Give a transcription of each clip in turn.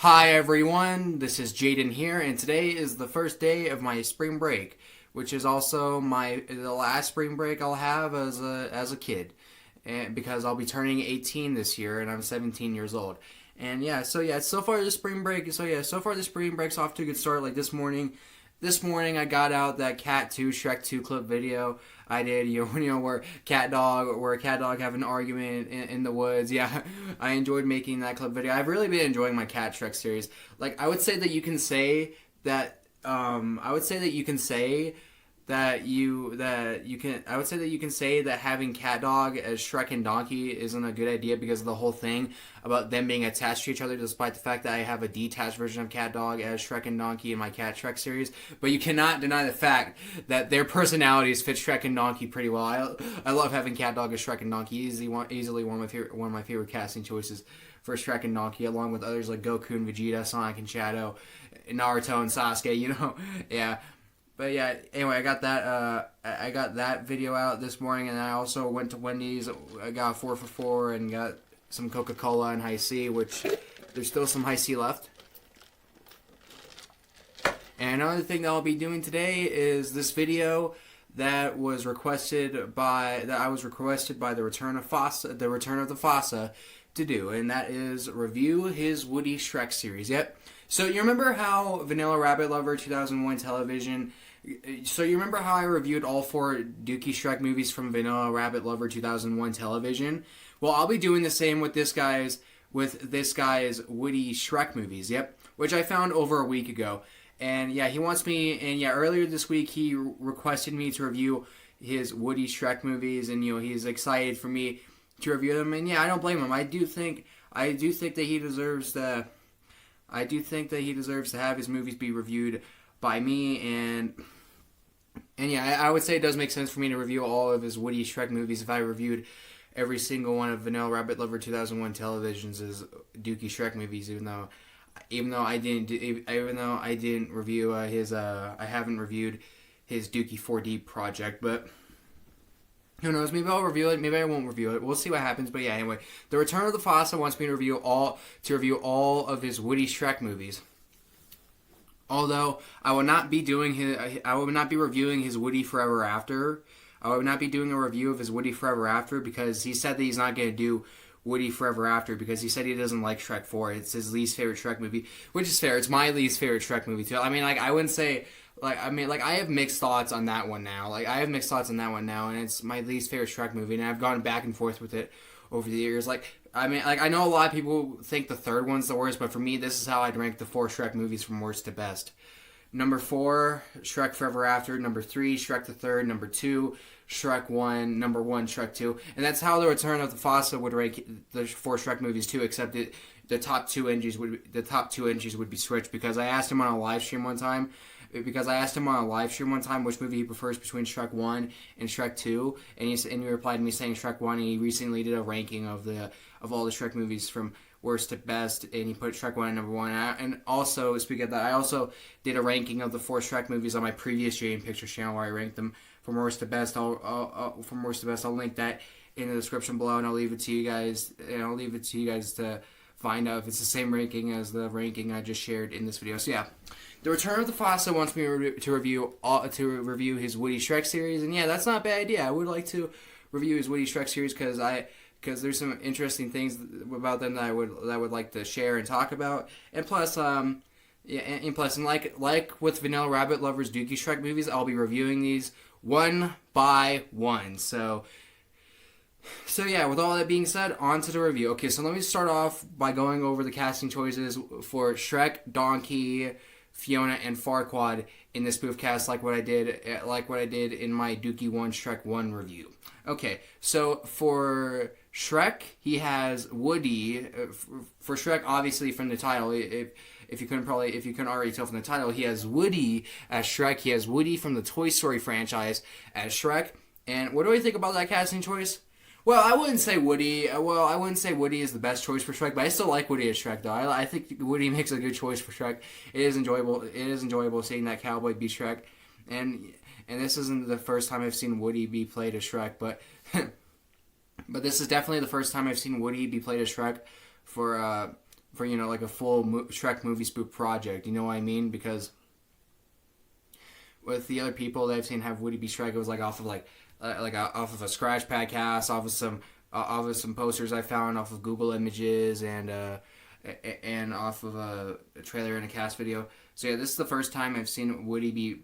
Hi everyone, this is Jaden here, and today is the first day of my spring break, which is also the last spring break I'll have as a kid, and because I'll be turning 18 this year, and I'm 17 years old. And so far the spring break, so far the spring break's off to a good start. Like this morning I got out that Cat 2 Shrek 2 clip video I did, where cat dog have an argument in the woods. Yeah, I enjoyed making that clip video. I've really been enjoying my Cat Shrek series. Like I would say that you can say that I would say that you can say I would say that you can say that having Cat Dog as Shrek and Donkey isn't a good idea because of the whole thing about them being attached to each other, despite the fact that I have a detached version of Cat Dog as Shrek and Donkey in my Cat Shrek series. But you cannot deny the fact that their personalities fit Shrek and Donkey pretty well. I love having Cat Dog as Shrek and Donkey. Easily one of my favorite casting choices for Shrek and Donkey, along with others like Goku and Vegeta, Sonic and Shadow, Naruto and Sasuke. Yeah. But yeah, anyway, I got that video out this morning, and I also went to Wendy's. I got a 4 for 4 and got some Coca-Cola and High C, which there's still some High C left. And another thing that I'll be doing today is this video that I was requested by the Return of the Fossa to do, and that is review his Woody Shrek series. Yep. So you remember how Vanilla Rabbit Lover 2001 television? So you remember how I reviewed all 4 Dookie Shrek movies from Vanilla Rabbit Lover 2001 television? Well, I'll be doing the same with this guy's Woody Shrek movies. Yep, which I found over a week ago. And yeah, earlier this week he requested me to review his Woody Shrek movies, and he's excited for me to review them. And yeah, I don't blame him. I do think that he deserves to have his movies be reviewed by me, and yeah, I would say it does make sense for me to review all of his Woody Shrek movies if I reviewed every single one of Vanilla Rabbit Lover 2001 television's Dookie Shrek movies, even though I didn't review I haven't reviewed his Dookie 4D project, but who knows? Maybe I'll review it. Maybe I won't review it. We'll see what happens. But yeah, anyway, the Return of the Fossa wants me to review all of his Woody Shrek movies. Although I will not be reviewing his Woody Forever After. I will not be doing a review of his Woody Forever After because he said that he's not going to do Woody Forever After because he said he doesn't like Shrek 4. It's his least favorite Shrek movie, which is fair. It's my least favorite Shrek movie too. I mean, I wouldn't say. I have mixed thoughts on that one now. And it's my least favorite Shrek movie, and I've gone back and forth with it over the years. I know a lot of people think the third one's the worst, but for me, this is how I'd rank the 4 Shrek movies from worst to best. Number 4, Shrek Forever After. Number 3, Shrek the Third. Number 2, Shrek 1. Number 1, Shrek 2. And that's how the Return of the Fossa would rank the 4 Shrek movies too, except the top two entries would be switched because I asked him on a live stream one time which movie he prefers between Shrek 1 and Shrek 2, and he replied to me saying Shrek 1, and he recently did a ranking of all the Shrek movies from worst to best, and he put Shrek 1 at number 1. And also, speaking of that, I also did a ranking of the 4 Shrek movies on my previous Jane Pictures channel where I ranked them from worst to best. I'll link that in the description below, and I'll leave it to you guys to find out if it's the same ranking as the ranking I just shared in this video. So yeah, the Return of the Fossa wants me to review his Woody Shrek series, and yeah, that's not a bad idea. I would like to review his Woody Shrek series because there's some interesting things about them that I would like to share and talk about, and plus like with Vanilla Rabbit Lovers Dookie Shrek movies, I'll be reviewing these one by one. So yeah, with all that being said, on to the review. Okay, so let me start off by going over the casting choices for Shrek, Donkey, Fiona, and Farquaad in this spoof cast, like what I did in my Dookie 1 Shrek 1 review. Okay, so for Shrek, he has Woody. For Shrek, obviously from the title, if you couldn't already tell from the title, he has Woody as Shrek. He has Woody from the Toy Story franchise as Shrek. And what do I think about that casting choice? Well, I wouldn't say Woody is the best choice for Shrek, but I still like Woody as Shrek, though. I think Woody makes a good choice for Shrek. It is enjoyable seeing that cowboy be Shrek, and this isn't the first time I've seen Woody be played as Shrek, but this is definitely the first time I've seen Woody be played as Shrek for like a full Shrek movie spoof project. You know what I mean? Because with the other people that I've seen have Woody be Shrek, it was like off of off of a scratch pad cast, off of some posters I found off of Google Images, and off of a trailer and a cast video. So yeah, this is the first time I've seen Woody be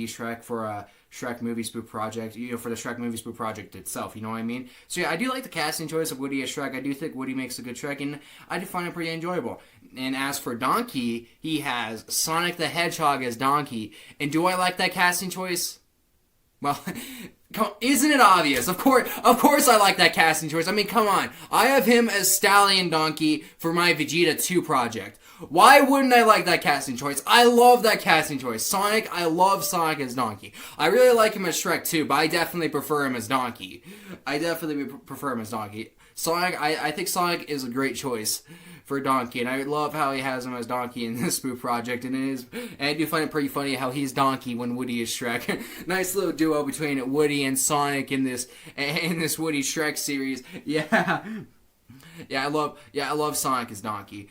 Shrek for a Shrek movie spoof project, for the Shrek movie spoof project itself, you know what I mean? So yeah, I do like the casting choice of Woody as Shrek. I do think Woody makes a good Shrek, and I do find it pretty enjoyable. And as for Donkey, he has Sonic the Hedgehog as Donkey. And do I like that casting choice? Well, isn't it obvious? Of course I like that casting choice. I mean, come on. I have him as Stallion Donkey for my Vegeta 2 project. Why wouldn't I like that casting choice? I love that casting choice. Sonic, I love Sonic as Donkey. I really like him as Shrek too, but I definitely prefer him as Donkey. Sonic, I think Sonic is a great choice for Donkey, and I love how he has him as Donkey in this spoof project, and I do find it pretty funny how he's Donkey when Woody is Shrek. Nice little duo between Woody and Sonic in this Woody Shrek series. I love Sonic as Donkey.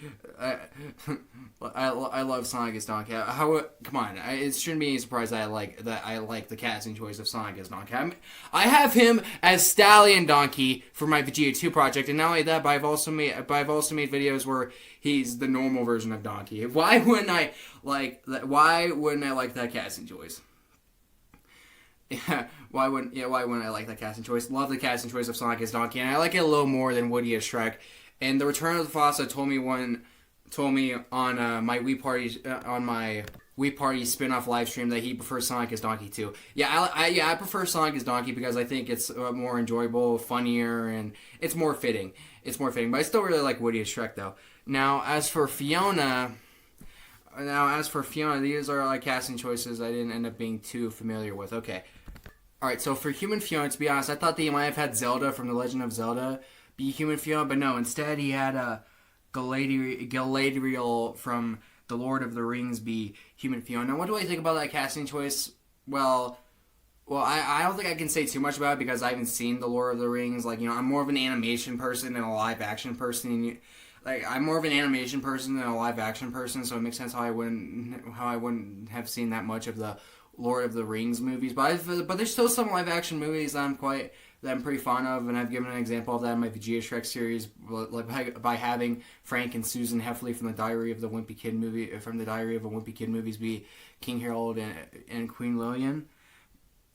I love Sonic as Donkey. Come on, it shouldn't be any surprise that I like the casting choice of Sonic as Donkey. I have him as Stallion Donkey for my Vegeta 2 project, and not only that, but I've also made videos where he's the normal version of Donkey. Why wouldn't I like that casting choice? Why wouldn't I like that casting choice? Love the casting choice of Sonic as Donkey, and I like it a little more than Woody as Shrek. And the Return of the Fossa told me on my Wii Party spin-off live stream that he prefers Sonic as Donkey too. I prefer Sonic as Donkey because I think it's more enjoyable, funnier, and it's more fitting. But I still really like Woody as Shrek though. Now as for Fiona, these are like casting choices I didn't end up being too familiar with. Okay. Alright, so for human Fiona, to be honest, I thought they might have had Zelda from The Legend of Zelda be human Fiona, but no, instead he had Galadriel from The Lord of the Rings be human Fiona. Now, what do I think about that casting choice? Well, I don't think I can say too much about it because I haven't seen The Lord of the Rings. I'm more of an animation person than a live action person. I'm more of an animation person than a live action person, so it makes sense how I wouldn't have seen that much of the Lord of the Rings movies. But there's still some live action movies that I'm pretty fond of, and I've given an example of that in my Vegeta Shrek series, by having Frank and Susan Heffley from the Diary of a Wimpy Kid movies be King Harold and Queen Lillian.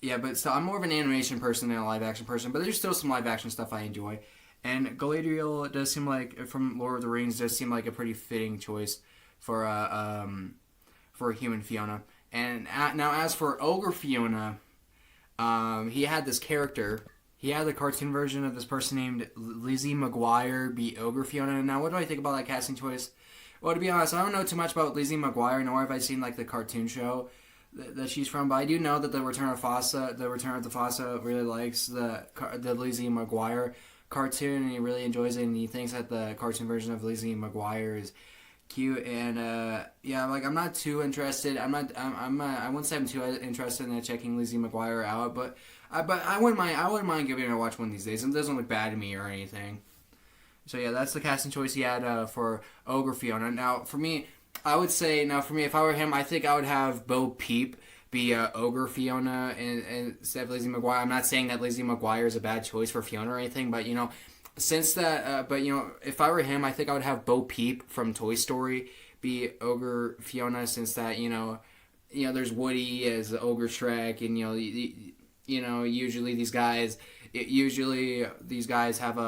Yeah, but still, I'm more of an animation person than a live action person, but there's still some live action stuff I enjoy. And Galadriel does seem like, from Lord of the Rings, does seem like a pretty fitting choice for a human Fiona. And now as for Ogre Fiona, he had this character. He had the cartoon version of this person named Lizzie McGuire be Ogre Fiona. Now, what do I think about that casting choice? Well, to be honest, I don't know too much about Lizzie McGuire, nor have I seen the cartoon show that she's from. But I do know that the Return of the Fossa really likes the Lizzie McGuire cartoon, and he really enjoys it, and he thinks that the cartoon version of Lizzie McGuire is cute. And I'm not too interested. I wouldn't say I'm too interested in checking Lizzie McGuire out, but I wouldn't mind giving it a watch one of these days. It doesn't look bad to me or anything. So yeah, that's the casting choice he had for Ogre Fiona. Now for me, if I were him, I think I would have Bo Peep be Ogre Fiona instead of Lizzie McGuire. I'm not saying that Lizzie McGuire is a bad choice for Fiona or anything, but if I were him, I think I would have Bo Peep from Toy Story be Ogre Fiona, since that there's Woody as Ogre Shrek, and usually these guys have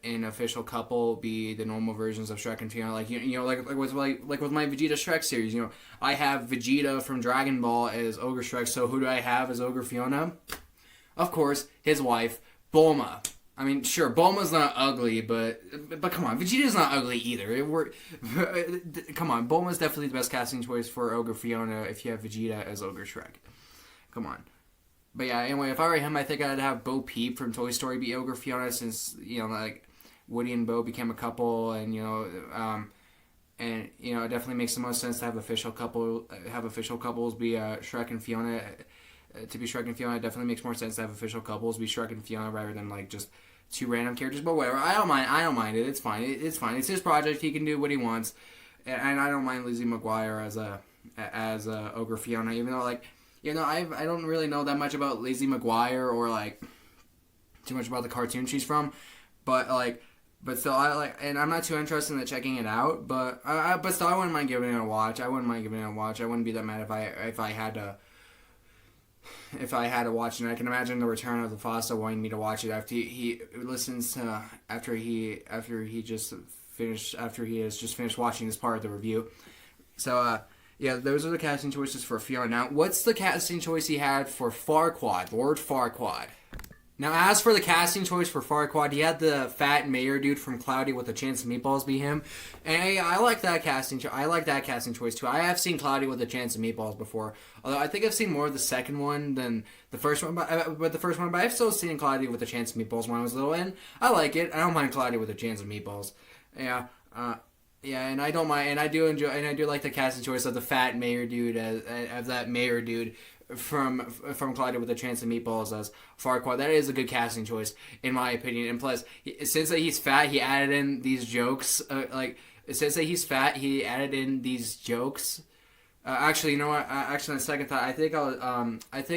an official couple be the normal versions of Shrek and Fiona, like with my Vegeta Shrek series. I have Vegeta from Dragon Ball as Ogre Shrek. So who do I have as Ogre Fiona? Of course, his wife Bulma. I mean, sure, Bulma's not ugly, but come on, Vegeta's not ugly either. Come on, Bulma's definitely the best casting choice for Ogre Fiona if you have Vegeta as Ogre Shrek. Come on. But yeah, anyway, if I were him, I think I'd have Bo Peep from Toy Story be Ogre Fiona, since Woody and Bo became a couple, and it definitely makes the most sense to have official couples be Shrek and Fiona. To be Shrek and Fiona, it definitely makes more sense to have official couples be Shrek and Fiona rather than just two random characters, but whatever. I don't mind it. It's fine. It's fine. It's his project. He can do what he wants, and I don't mind Lizzie McGuire as Ogre Fiona, even though I don't really know that much about Lizzie McGuire or too much about the cartoon she's from, but still and I'm not too interested in checking it out, but still I wouldn't mind giving it a watch. I wouldn't be that mad if I had to. If I had to watch it, I can imagine the return of the Fossa wanting me to watch it after he listens to after he has just finished watching this part of the review. So yeah, those are the casting choices for Fiona. Now, what's the casting choice he had for Farquaad, Lord Farquaad? Now, as for the casting choice for Farquaad, he had the fat mayor dude from Cloudy with a Chance of Meatballs be him, and I like that casting. I like that casting choice too. I have seen Cloudy with a Chance of Meatballs before, although I think I've seen more of the second one than the first one. But I've still seen Cloudy with a Chance of Meatballs when I was little, and I like it. I don't mind Cloudy with a Chance of Meatballs. Yeah, and I don't mind, and I do enjoy, and I do like the casting choice of the fat mayor dude as that mayor dude from Cloudy with a Chance of Meatballs as Farquaad. That is a good casting choice in my opinion. And plus, since he's fat, he added in these jokes. Since he's fat, he added in these jokes. Actually, you know what? Actually, on the second thought, I think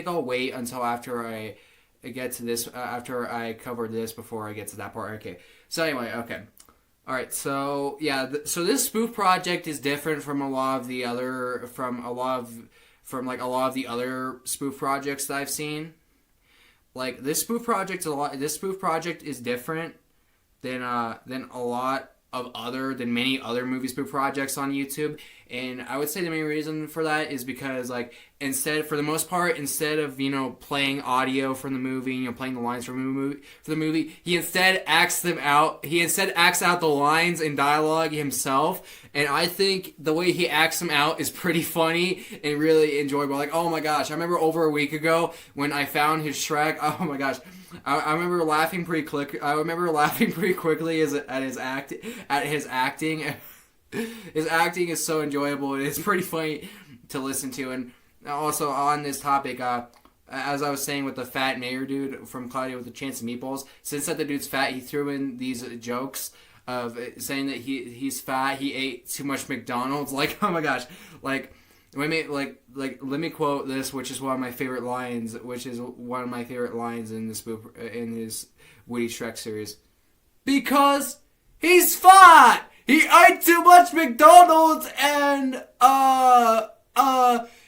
I'll wait until after I get to this. After I cover this, before I get to that part. Okay. So anyway, okay. All right. So yeah. So this spoof project is different from a lot of the other spoof projects that I've seen. Like this spoof project is different than many other movie spoof projects on YouTube. And I would say the main reason for that is because instead of playing audio from the movie, playing the lines from the movie, he instead acts out the lines and dialogue himself. And I think the way he acts them out is pretty funny and really enjoyable. Like, oh my gosh, I remember over a week ago when I found his Shrek. Oh my gosh, I remember laughing pretty quickly at his acting. His acting is so enjoyable, and it's pretty funny to listen to. And also on this topic, as I was saying with the fat mayor dude from Cloudy with a Chance of Meatballs, since that the dude's fat, he threw in these jokes of saying that he's fat, he ate too much McDonald's. Like, oh my gosh, let me quote this, which is one of my favorite lines in this book, in his Woody Shrek series. Because he's fat! He ate too much McDonald's and,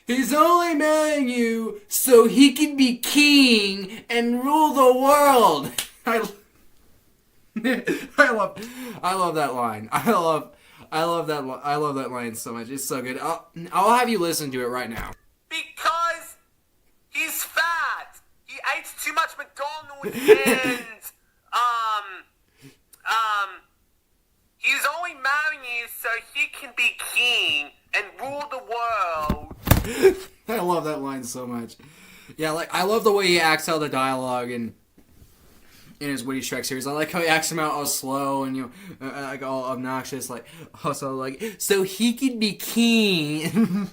he's only marrying you so he can be king and rule the world. I love that line. I love that line so much. It's so good. I'll have you listen to it right now. Because he's fat. He ate too much McDonald's and he's only marrying you so he can be king and rule the world. I love that line so much. Yeah, I love the way he acts out the dialogue in his Woody Shrek series. I like how he acts him out all slow and all obnoxious, so he can be king.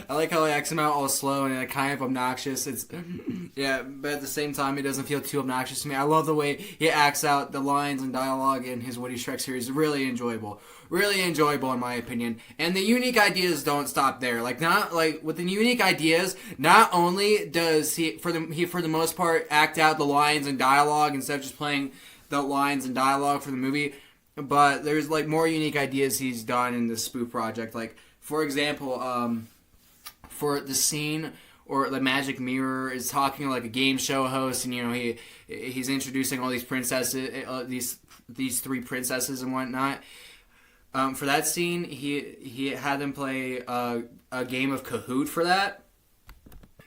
I like how he acts him out all slow and kind of obnoxious. But at the same time, it doesn't feel too obnoxious to me. I love the way he acts out the lines and dialogue in his Woody Shrek series. Really enjoyable in my opinion. And the unique ideas don't stop there. With the unique ideas, not only does he for the most part act out the lines and dialogue instead of just playing the lines and dialogue for the movie, but there's more unique ideas he's done in this spoof project. For example, for the scene or the magic mirror is talking like a game show host, and he's introducing all these princesses, these three princesses and whatnot. For that scene, he had them play a game of Kahoot for that.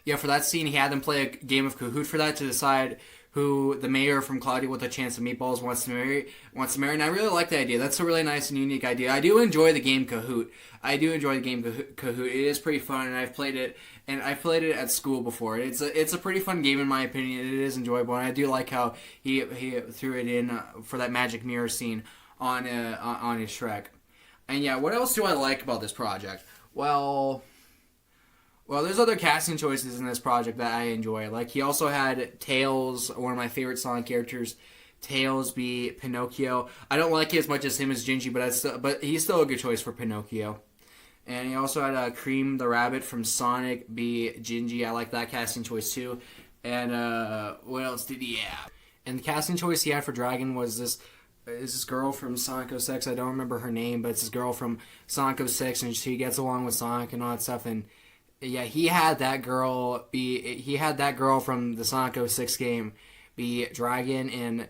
Yeah, for that scene, he had them play a game of Kahoot for that to decide who the mayor from Cloudy with a Chance of Meatballs wants to marry. And I really like the idea. That's a really nice and unique idea. I do enjoy the game Kahoot. Kahoot. It is pretty fun, and I've played it at school before. It's a pretty fun game in my opinion. It is enjoyable, and I do like how he threw it in for that magic mirror scene on his Shrek. And yeah, what else do I like about this project? Well, Well, there's other casting choices in this project that I enjoy. Like, he also had Tails, one of my favorite Sonic characters, Tails be Pinocchio. I don't like it as much as him as Gingy, but he's still a good choice for Pinocchio. And he also had Cream the Rabbit from Sonic be Gingy. I like that casting choice too. And what else did he have? And the casting choice he had for Dragon was this girl from Sonic 06. I don't remember her name, but it's this girl from Sonic 06, and she gets along with Sonic and all that stuff. And yeah, he had that girl from the Sonic 06 game be Dragon,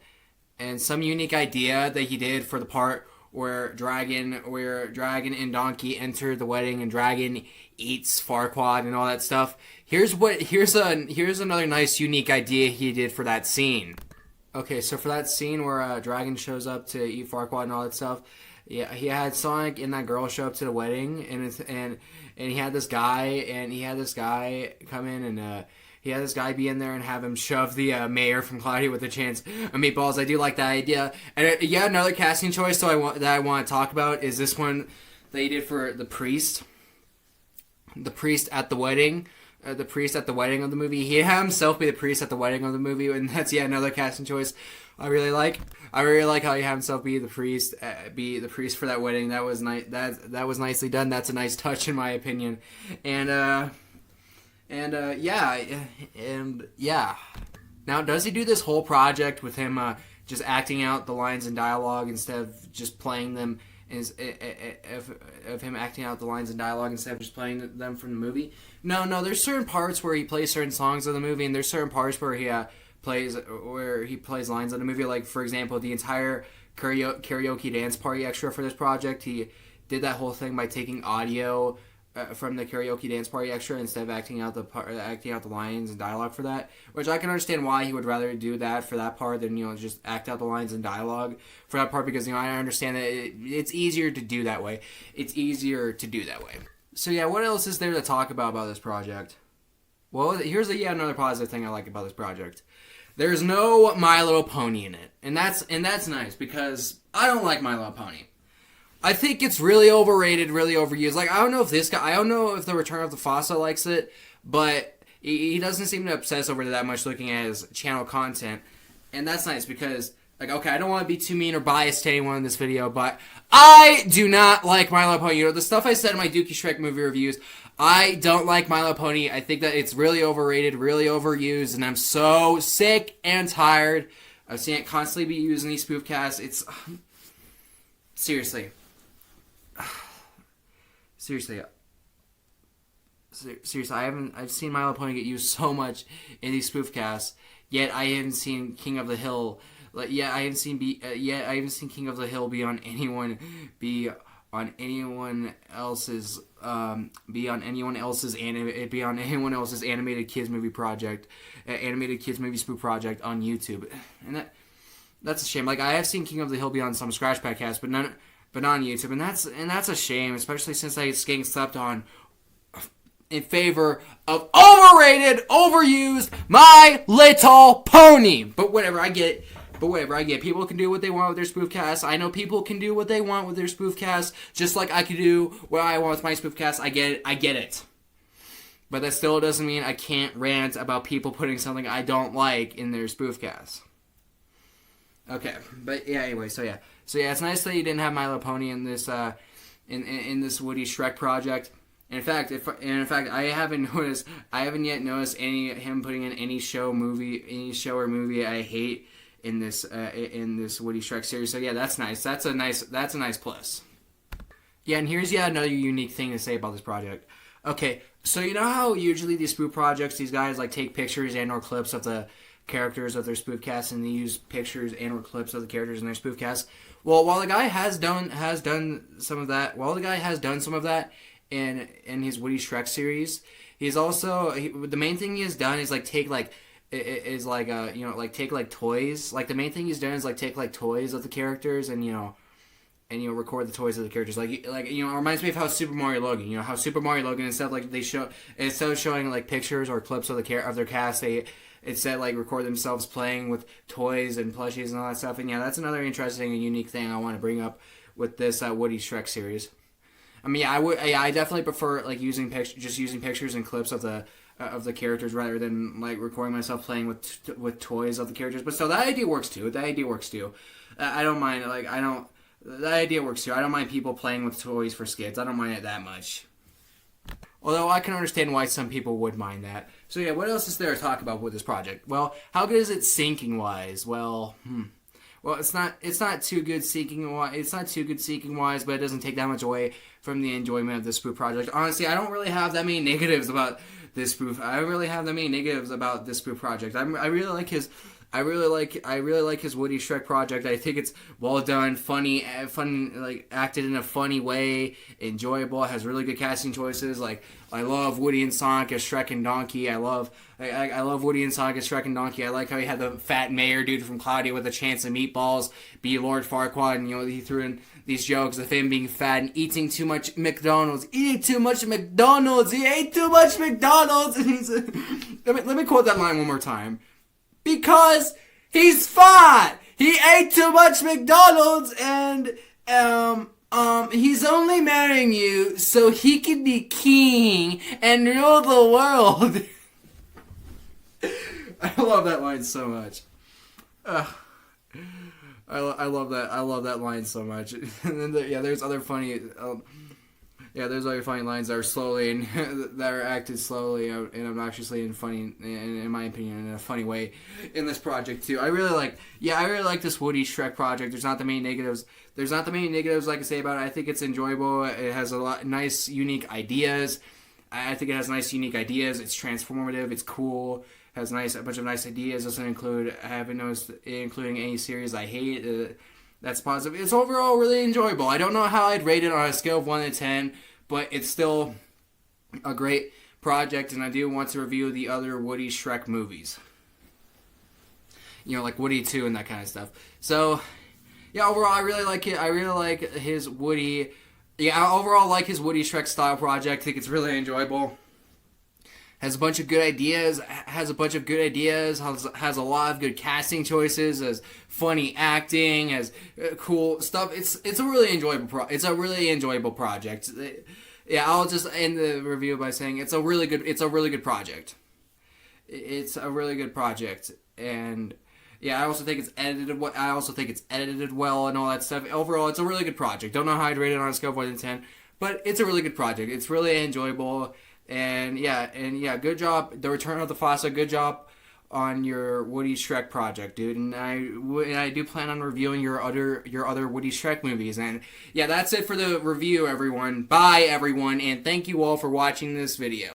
and some unique idea that he did for the part where Dragon and Donkey enter the wedding and Dragon eats Farquaad and all that stuff. Here's another nice unique idea he did for that scene. Okay, so for that scene where Dragon shows up to eat Farquaad and all that stuff, yeah, he had Sonic and that girl show up to the wedding, and he had this guy come in, and he had this guy be in there and have him shove the mayor from Cloudy with a Chance of Meatballs. I do like that idea. And another casting choice that I want to talk about is this one that he did for the priest. The priest at the wedding. The priest at the wedding of the movie. He had himself be the priest at the wedding of the movie, and that's another casting choice I really like. I really like how he had himself be the priest for that wedding. That was nice. That was nicely done. That's a nice touch in my opinion. And yeah. Now, does he do this whole project with him just acting out the lines in dialogue instead of just playing them? Of him acting out the lines in dialogue instead of just playing them from the movie? No. There's certain parts where he plays certain songs of the movie, and there's certain parts where he plays lines of the movie. Like, for example, the entire karaoke dance party extra for this project, he did that whole thing by taking audio from the karaoke dance party extra instead of acting out the lines and dialogue for that, which I can understand why he would rather do that for that part than just act out the lines and dialogue for that part, because I understand that it's easier to do that way. So yeah, what else is there to talk about this project? Well, here's another positive thing I like about this project. There's no My Little Pony in it, and that's nice, because I don't like My Little Pony. I think it's really overrated, really overused. Like, I don't know if the Return of the Fossa likes it, but he doesn't seem to obsess over it that much looking at his channel content. And that's nice because, like, okay, I don't want to be too mean or biased to anyone in this video, but I do not like My Little Pony. The stuff I said in my Dookie Shrek movie reviews, I don't like My Little Pony. I think that it's really overrated, really overused, and I'm so sick and tired of seeing it constantly be used in these spoof casts. It's... Seriously, I've seen My Little Pony get used so much in these spoof casts. Yet I haven't seen King of the Hill. I haven't seen King of the Hill be on anyone else's animated kids movie project, animated kids movie spoof project on YouTube, and that's a shame. Like, I have seen King of the Hill be on some Scratch Pack casts, but not on YouTube, and that's a shame, especially since it's getting slept on in favor of overrated, overused My Little Pony. But whatever, I get it. People can do what they want with their spoof casts. I know people can do what they want with their spoof casts, just like I can do what I want with my spoof casts. I get it. But that still doesn't mean I can't rant about people putting something I don't like in their spoof casts. Okay, but yeah, anyway, so yeah, it's nice that you didn't have My Little Pony in this in this Woody Shrek project. And in fact, I haven't yet noticed him putting in any show or movie I hate in this Woody Shrek series. So yeah, that's nice. That's a nice plus. Yeah, and here's another unique thing to say about this project. Okay, so you know how usually these spoof projects, these guys like take pictures and or clips of the characters of their spoof casts, and they use pictures and or clips of the characters in their spoof casts. Well, while the guy has done some of that in his Woody Shrek series, he's also the main thing he has done is like take like toys. Like, the main thing he's done is like take like toys of the characters and record the toys of the characters. It reminds me of how Super Mario Logan. How Super Mario Logan, instead of showing like pictures or clips of their cast, they instead like record themselves playing with toys and plushies and all that stuff. And yeah, that's another interesting and unique thing I want to bring up with this Woody Shrek series. I mean, I definitely prefer like using pictures and clips of the characters rather than like recording myself playing with toys of the characters. But still, that idea works too. I don't mind. That idea works too. I don't mind people playing with toys for skits. I don't mind it that much. Although I can understand why some people would mind that. So yeah, what else is there to talk about with this project? Well, how good is it syncing wise? Well, it's not too good syncing wise, but it doesn't take that much away from the enjoyment of this spoof project. Honestly, I don't really have that many negatives about this spoof. I don't really have that many negatives about this spoof project. I really like his Woody Shrek project. I think it's well done, funny, like acted in a funny way, enjoyable. It has really good casting choices. Like I love Woody and Sonic as Shrek and Donkey. I love Woody and Sonic as Shrek and Donkey. I like how he had the fat mayor dude from Cloudy with a chance of meatballs be Lord Farquaad, and he threw in these jokes of him being fat and eating too much McDonald's. He ate too much McDonald's. And he's let me quote that line one more time. Because he's fat. He ate too much McDonald's, and he's only marrying you so he can be king and rule the world. I love that line so much. I love that. I love that line so much. And then there's other funny. There's other funny lines that are slowly and that are acted slowly and obnoxiously and funny, in my opinion, in a funny way in this project too. I really like this Woody Shrek project. There's not that many negatives. Like I say about it. I think it's enjoyable. It has a lot nice, unique ideas. I think it has nice, unique ideas. It's transformative. It's cool. Has a bunch of nice ideas. Doesn't include. I haven't noticed including any series I hate. That's positive. It's overall really enjoyable. I don't know how I'd rate it on a scale of 1 to 10, but it's still a great project, and I do want to review the other Woody Shrek movies. Like Woody 2 and that kind of stuff. So, yeah, overall, I really like it. I really like his Woody... Yeah, I overall like his Woody Shrek style project. I think it's really enjoyable. Has a bunch of good ideas. Has a lot of good casting choices. Has funny acting. Has cool stuff. It's a really enjoyable project. Yeah, I'll just end the review by saying it's a really good project. It's a really good project, and yeah, I also think it's edited well and all that stuff. Overall, it's a really good project. Don't know how I'd rate it on a scale of 1 to 10, but it's a really good project. It's really enjoyable. And yeah, good job. The Return of the Fossa, good job on your Woody Shrek project, dude. And I do plan on reviewing your other Woody Shrek movies. And yeah, that's it for the review, everyone. Bye, everyone, and thank you all for watching this video.